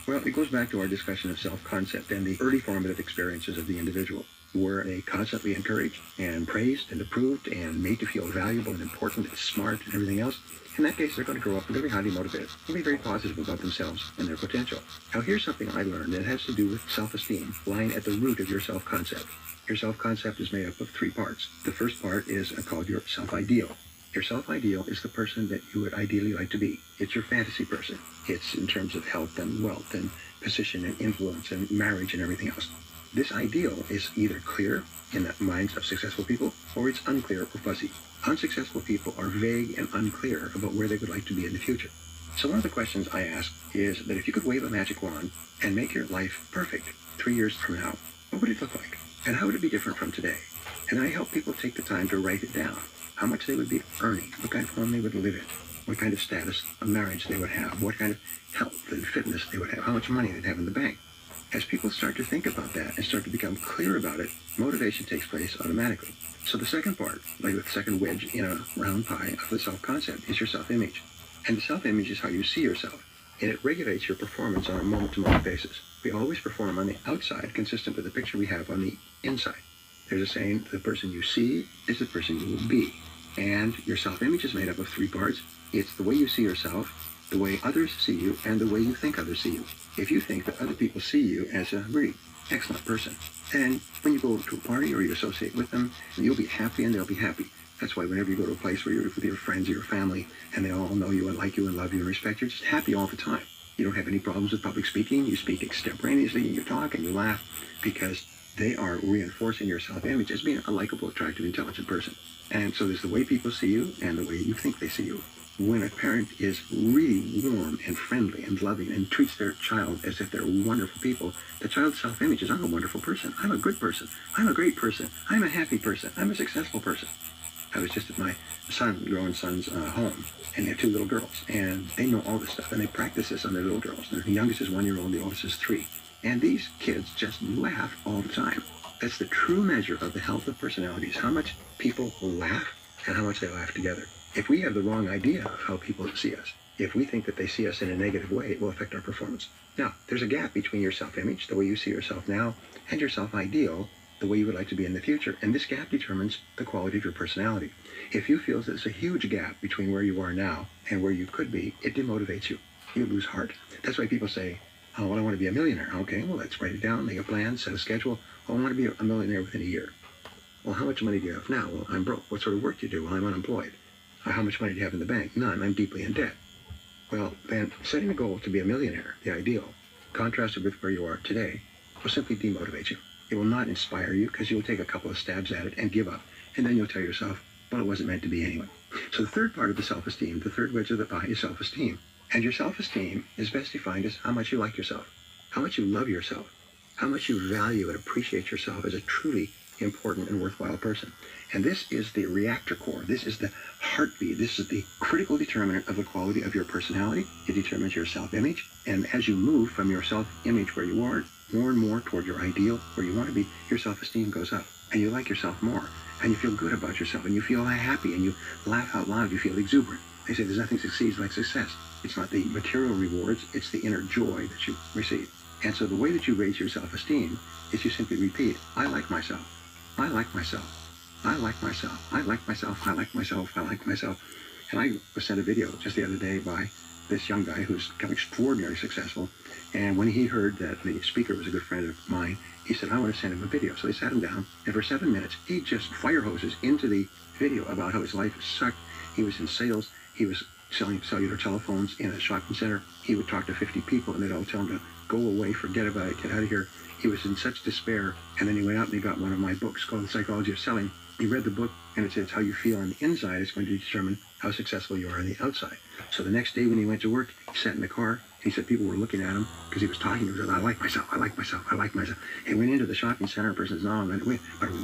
Well, it goes back to our discussion of self-concept and the early formative experiences of the individual. Were they constantly encouraged and praised and approved and made to feel valuable and important and smart and everything else? In that case, they're going to grow up and they'll be highly motivated. They'll be very positive about themselves and their potential. Now, here's something I learned that has to do with self-esteem, lying at the root of your self-concept. Your self-concept is made up of 3 parts. The first part is called your self-ideal. Your self-ideal is the person that you would ideally like to be. It's your fantasy person. It's in terms of health and wealth and position and influence and marriage and everything else. This ideal is either clear in the minds of successful people, or it's unclear or fuzzy. Unsuccessful people are vague and unclear about where they would like to be in the future. So one of the questions I ask is that if you could wave a magic wand and make your life perfect 3 years from now, what would it look like? And how would it be different from today? And I help people take the time to write it down. How much they would be earning, what kind of home they would live in, what kind of status of marriage they would have, what kind of health and fitness they would have, how much money they'd have in the bank. As people start to think about that and start to become clear about it, motivation takes place automatically. So the second part, like the second wedge in a round pie of the self-concept, is your self-image. And the self-image is how you see yourself, and it regulates your performance on a moment-to-moment basis. We always perform on the outside consistent with the picture we have on the inside. There's a saying, the person you see is the person you will be. And your self-image is made up of 3 parts. It's the way you see yourself, the way others see you, and the way you think others see you. If you think that other people see you as a really excellent person, then when you go to a party or you associate with them, you'll be happy and they'll be happy. That's why whenever you go to a place where you're with your friends or your family, and they all know you and like you and love you and respect you, you're just happy all the time. You don't have any problems with public speaking. You speak extemporaneously, you talk and you laugh, because they are reinforcing your self-image as being a likable, attractive, intelligent person. And so there's the way people see you and the way you think they see you. When a parent is really warm and friendly and loving and treats their child as if they're wonderful people, the child's self-image is, I'm a wonderful person. I'm a good person. I'm a great person. I'm a happy person. I'm a successful person. I was just at my grown son's home, and they have 2 little girls, and they know all this stuff, and they practice this on their little girls. The youngest is 1 year old, the oldest is 3. And these kids just laugh all the time. That's the true measure of the health of personalities, how much people laugh and how much they laugh together. If we have the wrong idea of how people see us, if we think that they see us in a negative way, it will affect our performance. Now, there's a gap between your self-image, the way you see yourself now, and your self-ideal, the way you would like to be in the future. And this gap determines the quality of your personality. If you feel there's a huge gap between where you are now and where you could be, it demotivates you. You lose heart. That's why people say, oh, well, I want to be a millionaire. Okay, well, let's write it down, make a plan, set a schedule. Oh, I want to be a millionaire within a year. Well, how much money do you have now? Well, I'm broke. What sort of work do you do? Well, I'm unemployed. How much money do you have in the bank? None. I'm deeply in debt. Well, then setting a goal to be a millionaire, the ideal, contrasted with where you are today, will simply demotivate you. It will not inspire you, because you'll take a couple of stabs at it and give up. And then you'll tell yourself, well, it wasn't meant to be anyway. So the third part of the self-esteem, the third wedge of the pie, is self-esteem. And your self-esteem is best defined as how much you like yourself, how much you love yourself, how much you value and appreciate yourself as a truly important and worthwhile person. And this is the reactor core. This is the heartbeat. This is the critical determinant of the quality of your personality. It determines your self-image. And as you move from your self-image where you are, more and more toward your ideal, where you want to be, your self-esteem goes up. And you like yourself more. And you feel good about yourself. And you feel happy. And you laugh out loud. You feel exuberant. They say there's nothing succeeds like success. It's not the material rewards. It's the inner joy that you receive. And so the way that you raise your self-esteem is you simply repeat, I like myself. I like myself. I like myself. I like myself. I like myself. I like myself. And I was sent a video just the other day by this young guy who's become extraordinarily successful. And when he heard that the speaker was a good friend of mine, he said, I want to send him a video. So they sat him down, and for 7 minutes, he just fire hoses into the video about how his life sucked. He was in sales. He was selling cellular telephones in a shopping center. He would talk to 50 people, and they'd all tell him to go away, forget about it, get out of here. He was in such despair, and then he went out and he got one of my books called The Psychology of Selling. He read the book, and it says how you feel on the inside is going to determine how successful you are on the outside. So the next day when he went to work, he sat in the car. He said people were looking at him because he was talking. He said, I like myself, I like myself, I like myself. He went into the shopping center, a person says, no,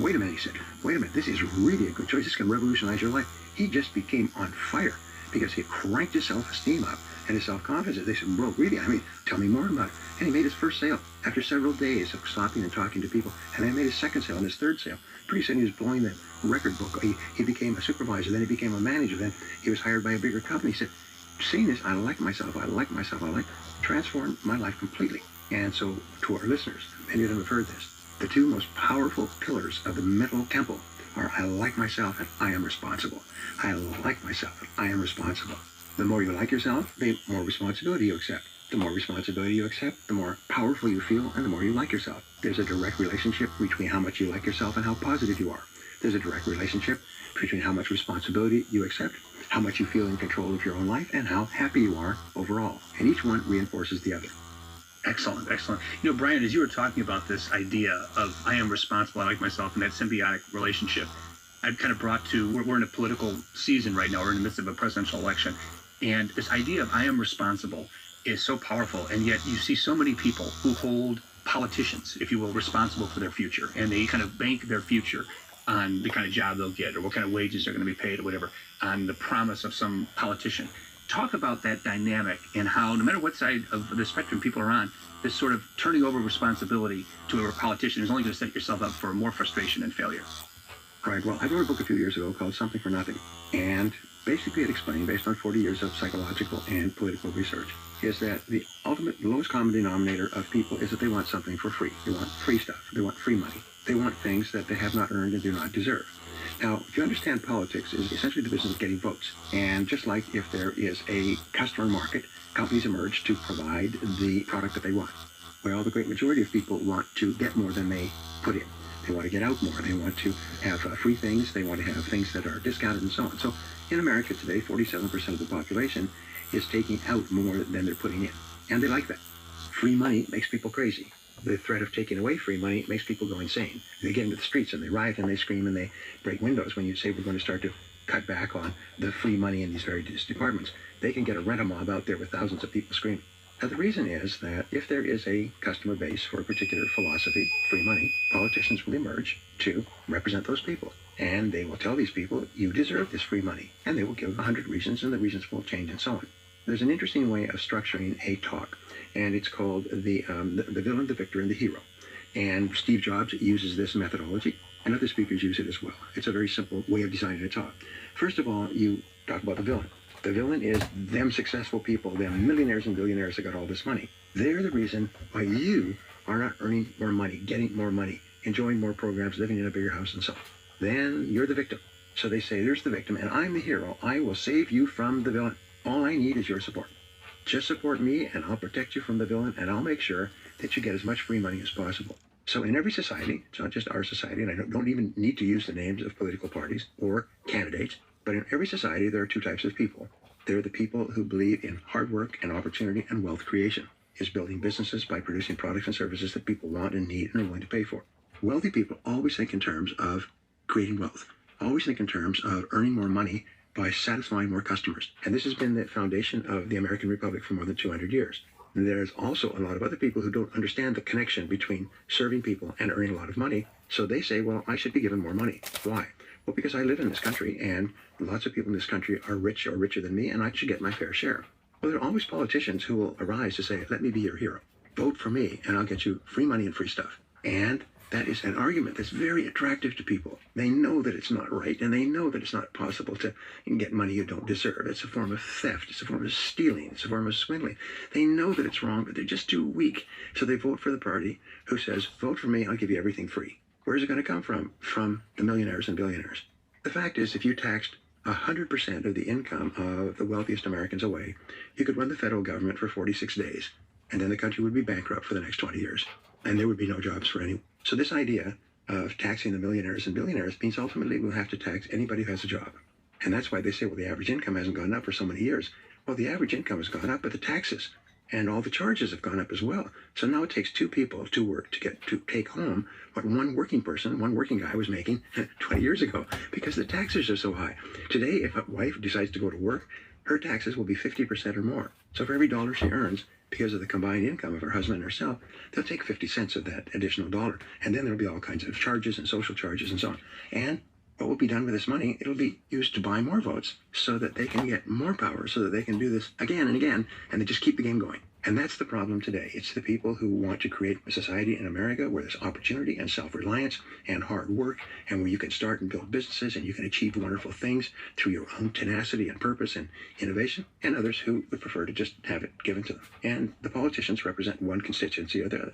wait a minute, he said, wait a minute, this is really a good choice. This can revolutionize your life. He just became on fire because he cranked his self-esteem up and his self-confidence. They said, well, really, tell me more about it. And he made his first sale after several days of stopping and talking to people. And then he made his second sale and his third sale. Pretty soon he was blowing the record book. He became a supervisor, then he became a manager, then he was hired by a bigger company. He said, seeing this, I like myself, I like myself, transformed my life completely. And so to our listeners, many of them have heard this, the two most powerful pillars of the mental temple are I like myself and I am responsible. I like myself and I am responsible. The more you like yourself, the more responsibility you accept. The more responsibility you accept, the more powerful you feel, and the more you like yourself. There's a direct relationship between how much you like yourself and how positive you are. There's a direct relationship between how much responsibility you accept, how much you feel in control of your own life, and how happy you are overall. And each one reinforces the other. Excellent, excellent. You know, Brian, as you were talking about this idea of I am responsible, I like myself, and that symbiotic relationship, I've kind of brought to, we're in a political season right now, we're in the midst of a presidential election, and this idea of I am responsible is so powerful, and yet you see so many people who hold politicians, if you will, responsible for their future, and they kind of bank their future on the kind of job they'll get or what kind of wages they're going to be paid or whatever, on the promise of some politician. Talk about that dynamic and how, no matter what side of the spectrum people are on, this sort of turning over responsibility to a politician is only going to set yourself up for more frustration and failure. Right. Well, I wrote a book a few years ago called Something for Nothing. And basically it explained, based on 40 years of psychological and political research, is that the ultimate lowest common denominator of people is that they want something for free. They want free stuff. They want free money. They want things that they have not earned and do not deserve. Now, if you understand politics, is essentially the business of getting votes. And just like if there is a customer market, companies emerge to provide the product that they want. Well, the great majority of people want to get more than they put in. They want to get out more. They want to have free things. They want to have things that are discounted and so on. So in America today, 47% of the population is taking out more than they're putting in. And they like that. Free money makes people crazy. The threat of taking away free money makes people go insane. They get into the streets and they riot and they scream and they break windows. When you say we're going to start to cut back on the free money in these various departments, they can get a rent-a-mob out there with thousands of people screaming. Now, the reason is that if there is a customer base for a particular philosophy, free money, politicians will emerge to represent those people. And they will tell these people, you deserve this free money. And they will give 100 reasons, and the reasons will change and so on. There's an interesting way of structuring a talk, and it's called the villain, the victor, and the hero. And Steve Jobs uses this methodology, and other speakers use it as well. It's a very simple way of designing a talk. First of all, you talk about the villain. The villain is them successful people, them millionaires and billionaires that got all this money. They're the reason why you are not earning more money, getting more money, enjoying more programs, living in a bigger house, and so on. Then you're the victim. So they say, there's the victim, and I'm the hero. I will save you from the villain. All I need is your support. Just support me, and I'll protect you from the villain, and I'll make sure that you get as much free money as possible. So in every society, it's not just our society, and I don't even need to use the names of political parties or candidates, but in every society, there are two types of people. There are the people who believe in hard work and opportunity and wealth creation, is building businesses by producing products and services that people want and need and are willing to pay for. Wealthy people always think in terms of creating wealth, always think in terms of earning more money by satisfying more customers. And this has been the foundation of the American Republic for more than 200 years. And there's also a lot of other people who don't understand the connection between serving people and earning a lot of money. So they say, well, I should be given more money. Why? Well, because I live in this country and lots of people in this country are rich or richer than me, and I should get my fair share. Well, there are always politicians who will arise to say, let me be your hero. Vote for me and I'll get you free money and free stuff. And that is an argument that's very attractive to people. They know that it's not right, and they know that it's not possible to get money you don't deserve. It's a form of theft. It's a form of stealing. It's a form of swindling. They know that it's wrong, but they're just too weak. So they vote for the party who says, vote for me, I'll give you everything free. Where's it going to come from? From the millionaires and billionaires. The fact is, if you taxed 100% of the income of the wealthiest Americans away, you could run the federal government for 46 days, and then the country would be bankrupt for the next 20 years, and there would be no jobs for anyone. So this idea of taxing the millionaires and billionaires means ultimately we'll have to tax anybody who has a job. And that's why they say, well, the average income hasn't gone up for so many years. Well, the average income has gone up, but the taxes and all the charges have gone up as well. So now it takes two people to work to take home what one working guy was making 20 years ago, because the taxes are so high. Today, if a wife decides to go to work, her taxes will be 50% or more. So for every dollar she earns, because of the combined income of her husband and herself, they'll take 50 cents of that additional dollar. And then there'll be all kinds of charges and social charges and so on. And what will be done with this money? It'll be used to buy more votes so that they can get more power, so that they can do this again and again, and they just keep the game going. And that's the problem today. It's the people who want to create a society in America where there's opportunity and self-reliance and hard work, and where you can start and build businesses and you can achieve wonderful things through your own tenacity and purpose and innovation, and others who would prefer to just have it given to them. And the politicians represent one constituency or the other.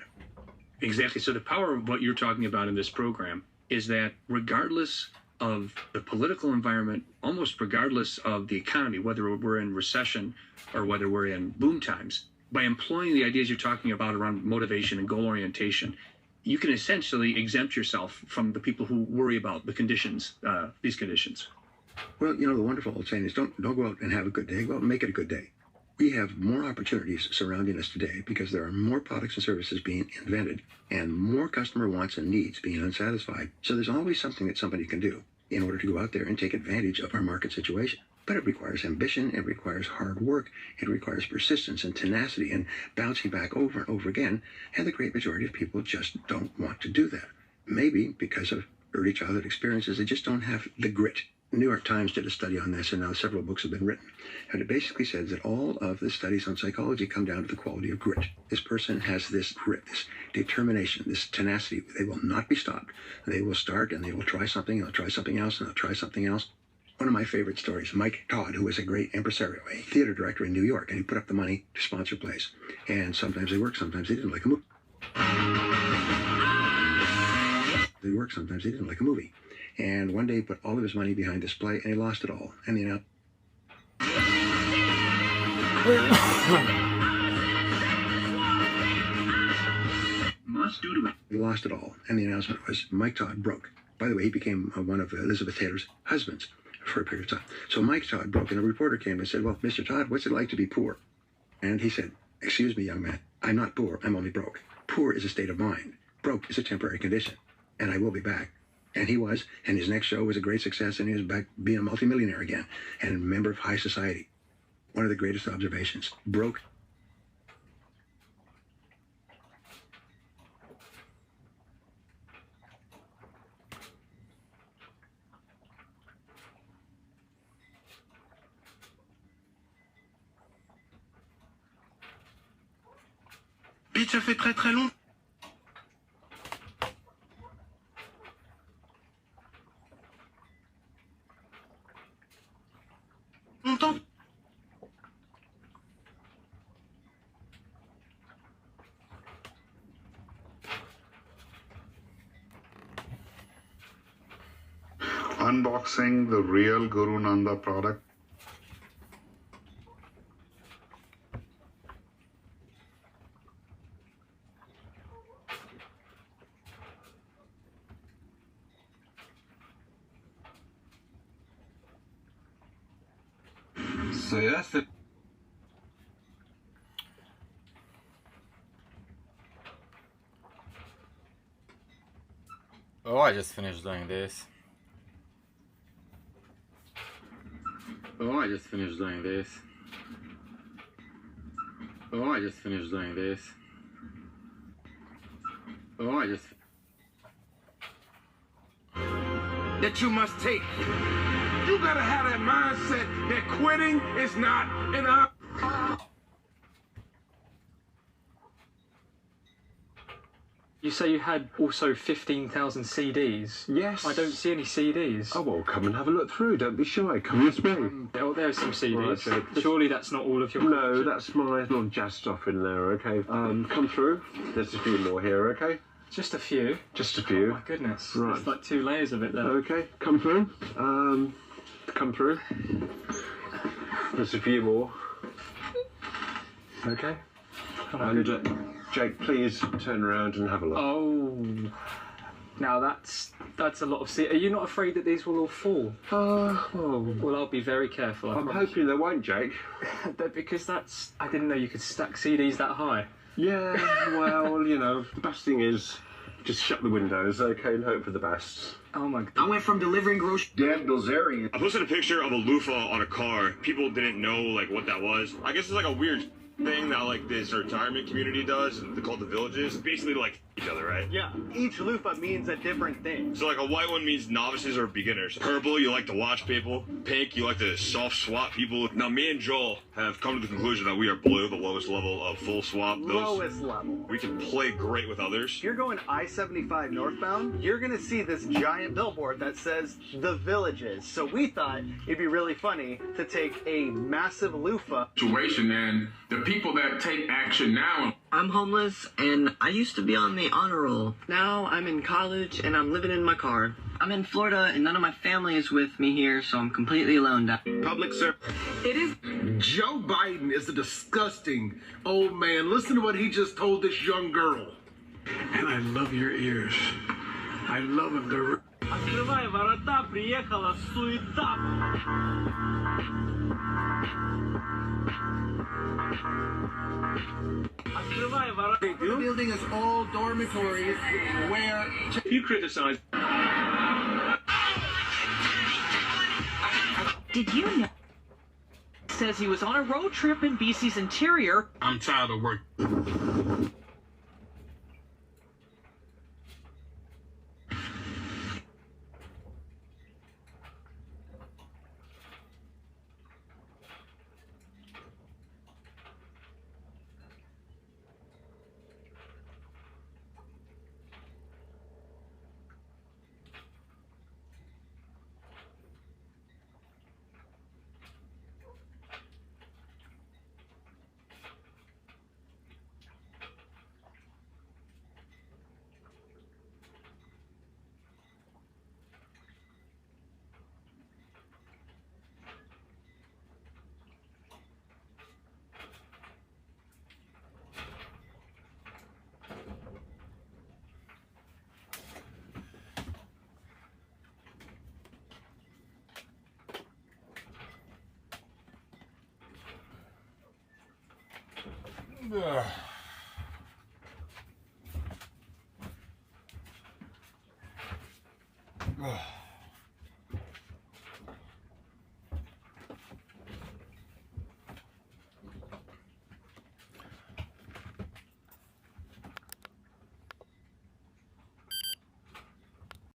Exactly. So the power of what you're talking about in this program is that regardless of the political environment, almost regardless of the economy, whether we're in recession or whether we're in boom times, By employing the ideas you're talking about around motivation and goal orientation, you can essentially exempt yourself from the people who worry about the conditions, these conditions. Well, you know, the wonderful old saying is don't go out and have a good day, go out and make it a good day. We have more opportunities surrounding us today because there are more products and services being invented and more customer wants and needs being unsatisfied. So there's always something that somebody can do in order to go out there and take advantage of our market situation. But it requires ambition, it requires hard work, it requires persistence and tenacity and bouncing back over and over again. And the great majority of people just don't want to do that. Maybe because of early childhood experiences, they just don't have the grit. The New York Times did a study on this, and now several books have been written. And it basically says that all of the studies on psychology come down to the quality of grit. This person has this grit, this determination, this tenacity. They will not be stopped. They will start, and they will try something, and they'll try something else, and they'll try something else. One of my favorite stories, Mike Todd, who was a great impresario, a theater director in New York, and he put up the money to sponsor plays. And sometimes they worked, sometimes they didn't, like a movie. They worked, sometimes they didn't, like a movie. And one day he put all of his money behind this play, and he lost it all. And you know, he lost it all. And the announcement was Mike Todd broke. By the way, he became one of Elizabeth Taylor's husbands for a period of time. So Mike Todd broke, and a reporter came and said, well, Mr. Todd, what's it like to be poor? And he said, excuse me, young man, I'm not poor, I'm only broke. Poor is a state of mind. Broke is a temporary condition. And I will be back. And he was, and his next show was a great success, and he was back being a multimillionaire again, and a member of high society. One of the greatest observations. Broke. Bitch, ça fait très très long. Longtemps. Unboxing the real Guru Nanda product. So that's the... Oh, I just finished doing this. Oh, I just finished doing this. Oh, I just finished doing this. Oh, I just... That you must take. You gotta have that mindset that quitting is not an option. You say you had also 15,000 CDs? Yes. I don't see any CDs. Oh, well, come and have a look through. Don't be shy. Come with me. Oh, there's some CDs. Right, Surely that's not all of your No, collection. that's my little jazz stuff in there, okay? Come through. There's a few more here, okay? Just a few? Just a Oh few. my goodness. Right. There's like 2 layers of it there. Okay, come through. Come through. There's a few more. Okay. Oh, my And goodness. Jake, please turn around and have a look. Oh. Now that's a lot of CDs. Are you not afraid that these will all fall? Well, I'll be very careful. I'm hoping they won't, Jake. Because that's... I didn't know you could stack CDs that high. Yeah, well, you know, the best thing is just shut the windows, okay, and hope for the best. Oh my god. I went from delivering groceries. Dan Bilzerian. I posted a picture of a loofah on a car. People didn't know like what that was. I guess it's like a weird thing that like this retirement community does, and they call it the villages. Basically like each other, right? Yeah, each loofah means a different thing. So like a white one means novices or beginners. Purple, you like to watch people. Pink, you like to soft swap people. Now me and Joel have come to the conclusion that we are blue, the lowest level of full swap. Lowest level. We can play great with others. If you're going I-75 northbound, you're gonna see this giant billboard that says The Villages. So we thought it'd be really funny to take a massive loofah. Situation, and the people that take action now. I'm homeless and I used to be on the honor roll. Now I'm in college and I'm living in my car. I'm in Florida and none of my family is with me here, so I'm completely alone. Public service. It is. Joe Biden is a disgusting old man. Listen to what he just told this young girl. And I love your ears. I love them. They're... Открывай ворота, приехала суета. Открывай ворота. The building is all dormitories where... You criticize... Did you know? Says he was on a road trip in BC's interior. I'm tired of work. Ugh.